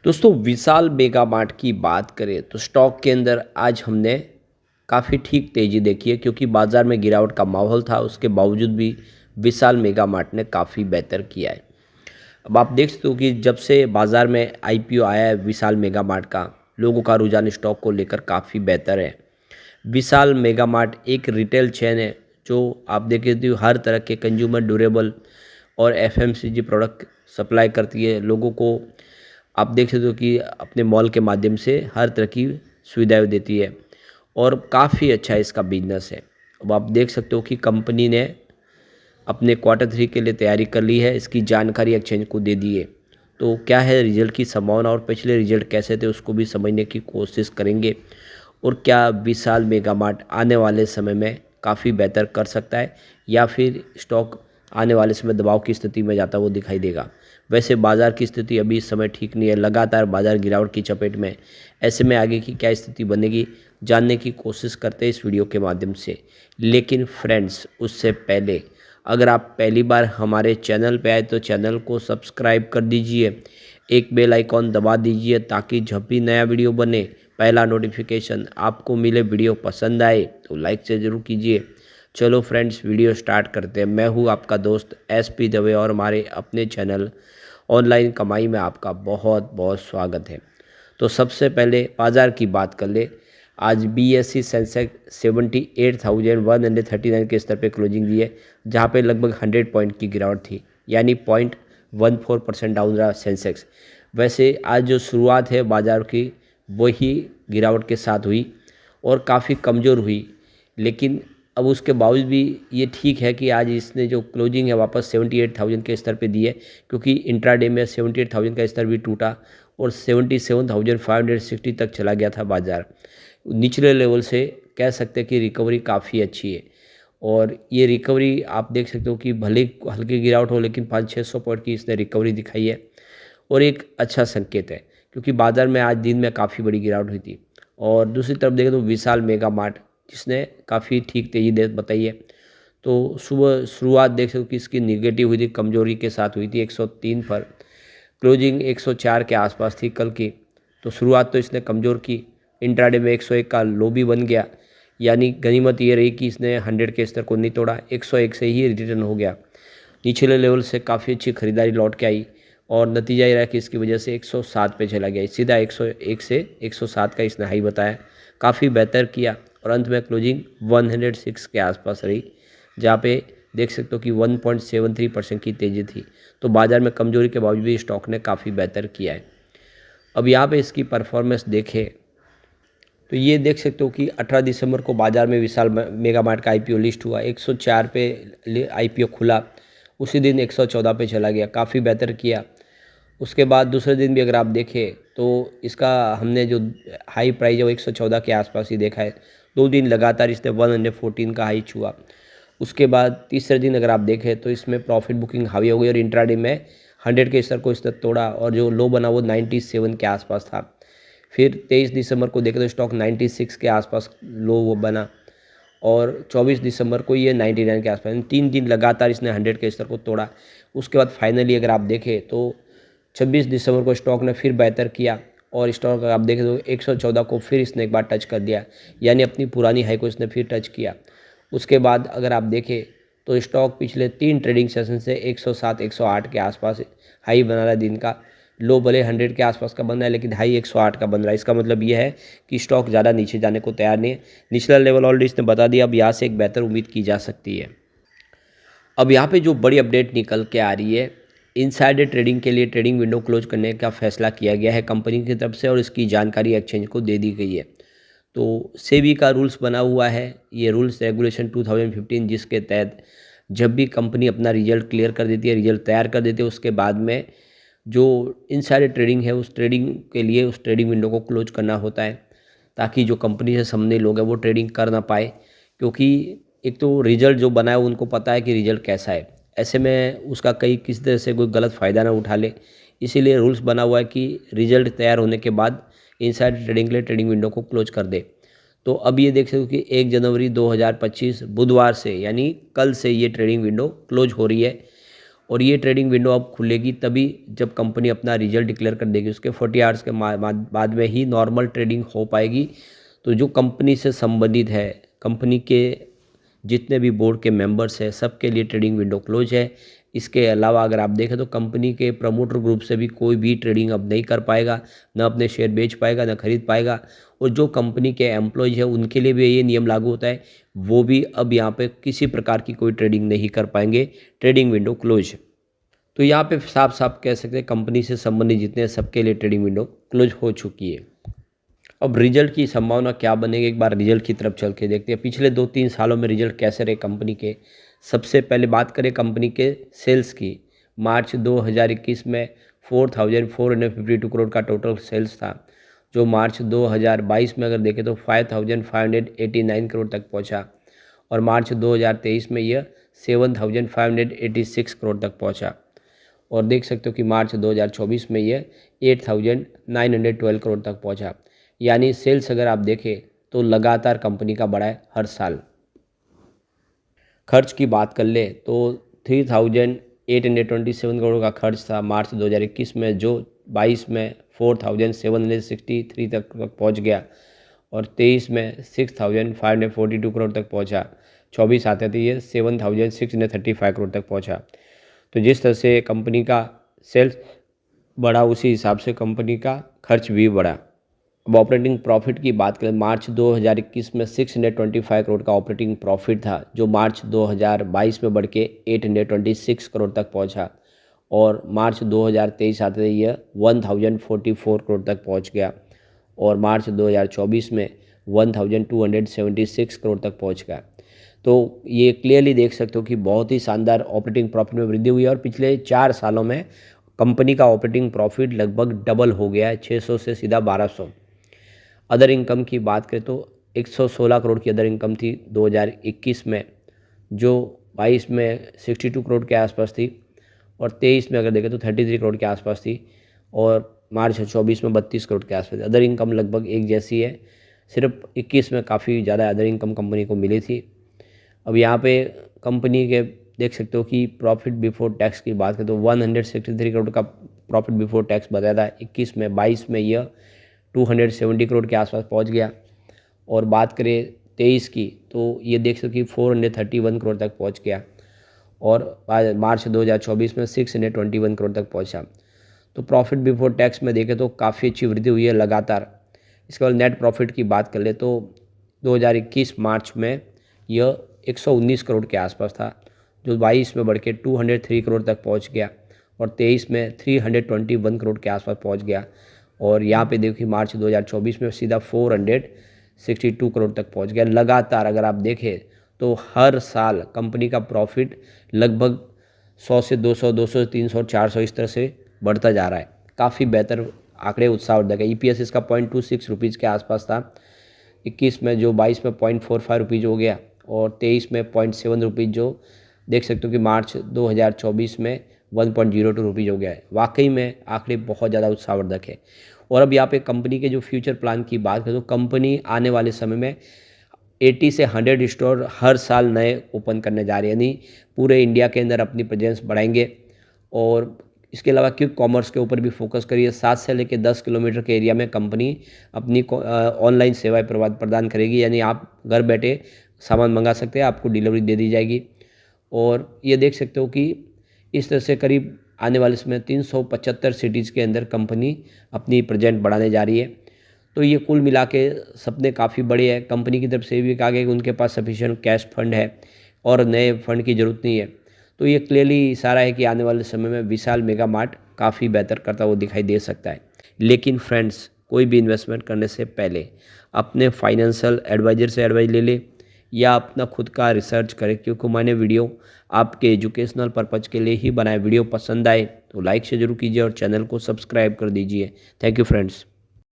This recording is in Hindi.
दोस्तों विशाल मेगा मार्ट की बात करें तो स्टॉक के अंदर आज हमने काफ़ी ठीक तेज़ी देखी है क्योंकि बाज़ार में गिरावट का माहौल था। उसके बावजूद भी विशाल मेगा मार्ट ने काफ़ी बेहतर किया है। अब आप देख सकते हो कि जब से बाज़ार में आईपीओ आया है विशाल मेगा मार्ट का, लोगों का रुझान स्टॉक को लेकर काफ़ी बेहतर है। विशाल मेगा मार्ट एक रिटेल चेन है जो आप देखें तो हर तरह के कंज्यूमर ड्यूरेबल और एफएमसीजी प्रोडक्ट सप्लाई करती है लोगों को। आप देख सकते हो कि अपने मॉल के माध्यम से हर तरह की सुविधाएं देती है और काफ़ी अच्छा इसका बिजनेस है। अब आप देख सकते हो कि कंपनी ने अपने क्वार्टर 3 के लिए तैयारी कर ली है। इसकी जानकारी एक्सचेंज को दे दी है। तो क्या है रिजल्ट की संभावना और पिछले रिजल्ट कैसे थे उसको भी समझने की कोशिश करेंगे और क्या विशाल मेगा मार्ट आने वाले समय में काफ़ी बेहतर कर सकता है या फिर स्टॉक आने वाले समय दबाव की स्थिति में जाता वो दिखाई देगा। वैसे बाज़ार की स्थिति अभी इस समय ठीक नहीं है, लगातार बाज़ार गिरावट की चपेट में। ऐसे में आगे की क्या स्थिति बनेगी जानने की कोशिश करते हैं इस वीडियो के माध्यम से। लेकिन फ्रेंड्स उससे पहले अगर आप पहली बार हमारे चैनल पे आए तो चैनल को सब्सक्राइब कर दीजिए, एक बेल आइकॉन दबा दीजिए ताकि जब भी नया वीडियो बने पहला नोटिफिकेशन आपको मिले। वीडियो पसंद आए तो लाइक से ज़रूर कीजिए। चलो फ्रेंड्स वीडियो स्टार्ट करते हैं। मैं हूँ आपका दोस्त एसपी दवे और हमारे अपने चैनल ऑनलाइन कमाई में आपका बहुत बहुत स्वागत है। तो सबसे पहले बाज़ार की बात कर ले। आज बीएसई सेंसेक्स 78,139 के स्तर पे क्लोजिंग दी है, जहाँ पे लगभग 100 पॉइंट की गिरावट थी, यानी 0.14% डाउन रहा सेंसेक्स। वैसे आज जो शुरुआत है बाज़ार की वही गिरावट के साथ हुई और काफ़ी कमज़ोर हुई। लेकिन अब उसके बावजूद भी ये ठीक है कि आज इसने जो क्लोजिंग है वापस 78,000 के स्तर पे दी है, क्योंकि इंट्राडे में 78,000 का स्तर भी टूटा और 77,560 तक चला गया था बाज़ार। निचले लेवल से कह सकते हैं कि रिकवरी काफ़ी अच्छी है और ये रिकवरी आप देख सकते हो कि भले हल्की गिरावट हो लेकिन 500-600 पॉइंट की इसने रिकवरी दिखाई है और एक अच्छा संकेत है, क्योंकि बाज़ार में आज दिन में काफ़ी बड़ी गिरावट हुई थी। और दूसरी तरफ देखें तो विशाल मेगा मार्ट जिसने काफ़ी ठीक तेज़ी दे बताई है, तो सुबह शुरुआत देख सकते हो कि इसकी निगेटिव हुई थी, कमजोरी के साथ हुई थी 103 पर। क्लोजिंग 104 के आसपास थी कल की। तो शुरुआत तो इसने कमज़ोर की, इंट्राडे में 101 का लो भी बन गया, यानी गनीमत ये रही कि इसने 100 के स्तर को नहीं तोड़ा, 101 से ही रिटर्न हो गया। निचले लेवल से काफ़ी अच्छी खरीदारी लौट के आई और नतीजा ये रहा कि इसकी वजह से 107 पे चला गया, सीधा 101 से 107 का इसने हाई बताया। काफ़ी बेहतर किया और अंत में क्लोजिंग 106 के आसपास रही, जहाँ पे देख सकते हो कि 1.73% की तेज़ी थी। तो बाज़ार में कमजोरी के बावजूद भी स्टॉक ने काफ़ी बेहतर किया है। अब यहाँ पे इसकी परफॉर्मेंस देखें तो ये देख सकते हो कि 18 दिसंबर को बाज़ार में विशाल मेगा मार्ट का आईपीओ लिस्ट हुआ, 104 पे आईपीओ खुला, उसी दिन 114 पे चला गया, काफ़ी बेहतर किया। उसके बाद दूसरे दिन भी अगर आप देखें तो इसका हमने जो हाई प्राइस है वो 114 के आसपास ही देखा है। 2 दिन लगातार इसने 114 का हाई छुआ। उसके बाद तीसरे दिन अगर आप देखें तो इसमें प्रॉफिट बुकिंग हावी हो गई और इंट्राडे में 100 के स्तर को इसने तोड़ा और जो लो बना वो 97 के आसपास था। फिर 23 दिसंबर को देखें तो स्टॉक 96 के आसपास लो वो बना और 24 दिसंबर को ये 99 के आसपास, 3 दिन लगातार इसने 100 के स्तर को तोड़ा। उसके बाद फाइनली अगर आप देखें तो 26 दिसंबर को स्टॉक ने फिर बेहतर किया और स्टॉक अगर आप देखें तो 114 को फिर इसने एक बार टच कर दिया, यानी अपनी पुरानी हाई को इसने फिर टच किया। उसके बाद अगर आप देखें तो स्टॉक पिछले 3 ट्रेडिंग सेशन से 107 108 के आसपास हाई बना रहा है दिन का। लो भले 100 के आसपास का बन रहा है लेकिन हाई 108 का बन रहा है। इसका मतलब ये है कि स्टॉक ज़्यादा नीचे जाने को तैयार नहीं है। निचला लेवल ऑलरेडी इसने बता दिया, अब यहाँ से एक बेहतर उम्मीद की जा सकती है। अब यहाँ पे जो बड़ी अपडेट निकल के आ रही है, इनसाइडर ट्रेडिंग के लिए ट्रेडिंग विंडो क्लोज करने का फैसला किया गया है कंपनी की तरफ से और इसकी जानकारी एक्सचेंज को दे दी गई है। तो सेबी का रूल्स बना हुआ है, ये रूल्स रेगुलेशन 2015, जिसके तहत जब भी कंपनी अपना रिजल्ट क्लियर कर देती है, रिजल्ट तैयार कर देती है, उसके बाद में जो इनसाइडर ट्रेडिंग है उस ट्रेडिंग के लिए उस ट्रेडिंग विंडो को क्लोज करना होता है, ताकि जो कंपनी से संबंधित लोग हैं वो ट्रेडिंग कर ना पाए। क्योंकि एक तो रिजल्ट जो बना है उनको पता है कि रिजल्ट कैसा है, ऐसे में उसका कई किसी तरह से कोई गलत फ़ायदा ना उठा ले। इसीलिए रूल्स बना हुआ है कि रिजल्ट तैयार होने के बाद इनसाइडर ट्रेडिंग के लिए ट्रेडिंग विंडो को क्लोज कर दे। तो अब ये देख सकते हो कि 1 जनवरी 2025 बुधवार से, यानी कल से ये ट्रेडिंग विंडो क्लोज हो रही है और ये ट्रेडिंग विंडो अब खुलेगी तभी जब कंपनी अपना रिजल्ट डिक्लेयर कर देगी। उसके 40 आवर्स के बाद में ही नॉर्मल ट्रेडिंग हो पाएगी। तो जो कंपनी से संबंधित है, कंपनी के जितने भी बोर्ड के मेंबर्स हैं, सबके लिए ट्रेडिंग विंडो क्लोज है। इसके अलावा अगर आप देखें तो कंपनी के प्रमोटर ग्रुप से भी कोई भी ट्रेडिंग अब नहीं कर पाएगा, ना अपने शेयर बेच पाएगा, ना खरीद पाएगा। और जो कंपनी के एम्प्लॉयज़ हैं उनके लिए भी ये नियम लागू होता है, वो भी अब यहाँ पे किसी प्रकार की कोई ट्रेडिंग नहीं कर पाएंगे। Trading window close. तो यहाँ पे साफ साफ कह सकते हैं कंपनी से संबंधित जितने सबके लिए ट्रेडिंग विंडो क्लोज हो चुकी है। अब रिजल्ट की संभावना क्या बनेगी, एक बार रिजल्ट की तरफ चल के देखते हैं पिछले 2-3 सालों में रिजल्ट कैसे रहे कंपनी के। सबसे पहले बात करें कंपनी के सेल्स की। मार्च 2021 में 4452 करोड़ का टोटल सेल्स था, जो मार्च 2022 में अगर देखें तो 5589 करोड़ तक पहुंचा। और मार्च 2023 में यह 7586 करोड़ तक पहुंचा। और देख सकते हो कि मार्च 2024 में यह 8912 करोड़ तक पहुंचा। यानी सेल्स अगर आप देखें तो लगातार कंपनी का बढ़ा है हर साल। खर्च की बात कर ले तो 3827 करोड़ का खर्च था मार्च 2021 में, जो 22 में 4763 तक पहुंच गया। और 23 में 6542 करोड़ तक पहुंचा। 24 आते थे ये 7635 करोड़ तक पहुंचा। तो जिस तरह से कंपनी का सेल्स बढ़ा उसी हिसाब से कंपनी का खर्च भी बढ़ा। अब ऑपरेटिंग प्रॉफिट की बात करें, मार्च 2021 में 625 करोड़ का ऑपरेटिंग प्रॉफिट था, जो मार्च 2022 में बढ़ के 826 करोड़ तक पहुंचा। और मार्च 2023 आते ही यह 1044 करोड़ तक पहुंच गया। और मार्च 2024 में 1276 करोड़ तक पहुंच गया। तो ये क्लियरली देख सकते हो कि बहुत ही शानदार ऑपरेटिंग प्रॉफिट में वृद्धि हुई है। और पिछले 4 सालों में कंपनी का ऑपरेटिंग प्रॉफिट लगभग डबल हो गया है, 600 से सीधा 1200। अदर इनकम की बात करें तो 116 करोड़ की अदर इनकम थी 2021 में, जो 22 में 62 करोड़ के आसपास थी। और 23 में अगर देखें तो 33 करोड़ के आसपास थी। और मार्च 24 में 32 करोड़ के आसपास थी। अदर इनकम लगभग एक जैसी है, सिर्फ 21 में काफ़ी ज़्यादा अदर इनकम कंपनी को मिली थी। अब यहाँ पे कंपनी के देख सकते हो कि प्रॉफिट बिफोर टैक्स की बात करें तो 163 करोड़ का प्रॉफिट बिफोर टैक्स बताया था 21 में। 22 में यह 270 करोड़ के आसपास पहुंच गया। और बात करें 23 की तो ये देख सकते हो कि 431 करोड़ तक पहुंच गया। और मार्च 2024 में 621 करोड़ तक पहुंचा। तो प्रॉफिट बिफोर टैक्स में देखें तो काफ़ी अच्छी वृद्धि हुई है लगातार। इसके बाद नेट प्रॉफिट की बात कर ले तो 2021 मार्च में यह 119 करोड़ के आसपास था, जो 22 में बढ़ के 203 करोड़ तक पहुंच गया। और 23 में 321 करोड़ के आसपास पहुंच गया। और यहाँ पे देखिए मार्च 2024 में सीधा 462 करोड़ तक पहुंच गया। लगातार अगर आप देखें तो हर साल कंपनी का प्रॉफिट लगभग 100 से 200, 200 से 300, 400 इस तरह से बढ़ता जा रहा है। काफ़ी बेहतर आंकड़े उत्साहवर्धक है। EPS इसका 0.26 रुपीज़ के आसपास था 21 में, जो 22 में 0.45 रुपीज़ हो गया। और 23 में 0.7 रुपीज़, जो देख सकते हो कि मार्च 2024 में 1.02 रुपीज़ हो गया है। वाकई में आंकड़े बहुत ज़्यादा उत्साहवर्धक है। और अब यहाँ पे कंपनी के जो फ्यूचर प्लान की बात करें तो कंपनी आने वाले समय में 80 से 100 स्टोर हर साल नए ओपन करने जा रही है, यानी पूरे इंडिया के अंदर अपनी प्रेजेंस बढ़ाएंगे। और इसके अलावा क्विक कॉमर्स के ऊपर भी फोकस करिए। 7 से लेकर 10 किलोमीटर के एरिया में कंपनी अपनी ऑनलाइन सेवाएं प्रदान करेगी, यानी आप घर बैठे सामान मंगा सकते हैं, आपको डिलीवरी दे दी जाएगी। और ये देख सकते हो कि इस तरह से करीब आने वाले समय 375 सिटीज़ के अंदर कंपनी अपनी प्रेजेंट बढ़ाने जा रही है। तो ये कुल मिला के सपने काफ़ी बड़े हैं। कंपनी की तरफ से भी कहा गया कि उनके पास सफिशिएंट कैश फंड है और नए फंड की ज़रूरत नहीं है। तो ये क्लियरली इशारा है कि आने वाले समय में विशाल मेगा मार्ट काफ़ी बेहतर करता हुआ दिखाई दे सकता है। लेकिन फ्रेंड्स, कोई भी इन्वेस्टमेंट करने से पहले अपने फाइनेंशियल एडवाइज़र से एडवाइस ले ले या अपना खुद का रिसर्च करें, क्योंकि मैंने वीडियो आपके एजुकेशनल पर्पज़ के लिए ही बनाए। वीडियो पसंद आए तो लाइक से जरूर कीजिए और चैनल को सब्सक्राइब कर दीजिए। Thank you friends.